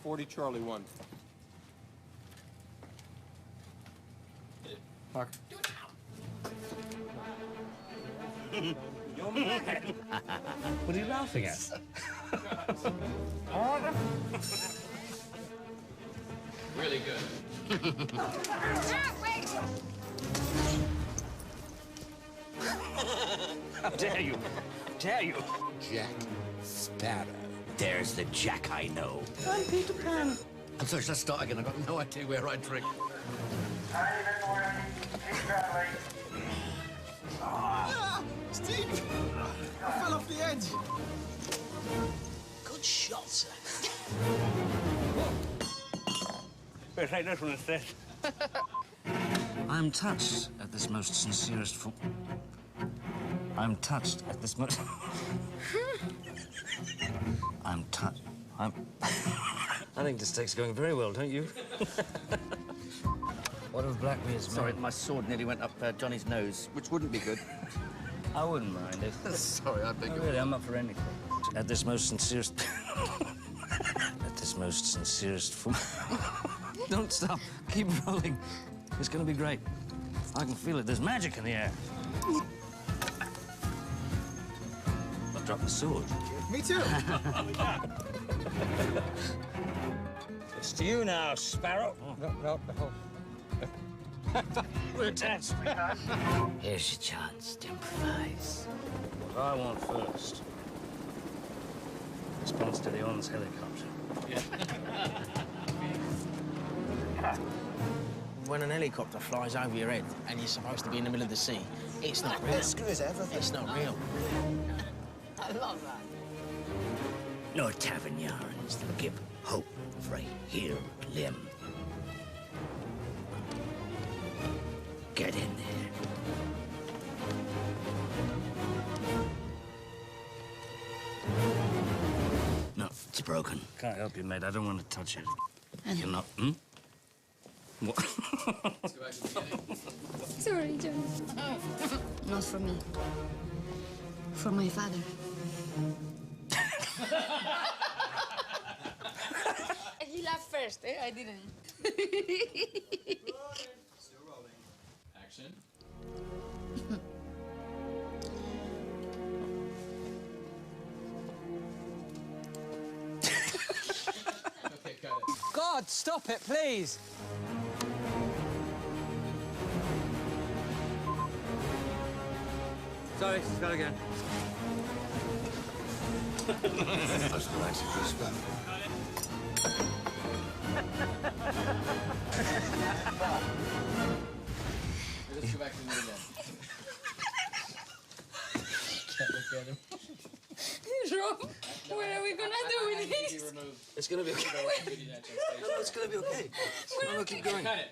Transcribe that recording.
40 Charlie 1. Park. You're mad. What are you laughing at? Really good. How dare you? Dare you? Jack Sparrow. There's the Jack I know. I'm Peter Pan. I'm sorry, should I start again? I've got no idea where I drink. Steve! I fell off the edge. Good shot, sir. Better take this one instead. I'm touched at this most sincerest I'm touched at this most... I'm touched. I think this take's going very well, don't you? What of Blackbeard's men? Sorry, my sword nearly went up Johnny's nose, which wouldn't be good. I wouldn't mind it. Sorry, I beg your Really, I'm up for anything. At this most sincerest... At this most sincerest... Don't stop. Keep rolling. It's going to be great. I can feel it. There's magic in the air. I'll drop the sword. Me too. It's to you now, Sparrow. No. We're attached. Here's your chance to improvise. What I want first. Response to the On's helicopter. When an helicopter flies over your head and you're supposed to be in the middle of the sea, it's not real. Screws everything. It's not real. I love that. No tavern yarns that give hope for a healed limb. Get in there. No, it's broken. Can't help you, mate. I don't want to touch it. You're not, What? Let's go back to the beginning. Sorry, John. Not for me. For my father. He laughed first, eh? I didn't. Still rolling. Action. Okay, cut it. God, stop it, please. Sorry, start again. That's nice of you, Sparrow. Let's go back to the again. Can't look at him. Rob, what are we gonna do with this? It's gonna be okay. No, it's gonna be okay. No, keep going. Cut it.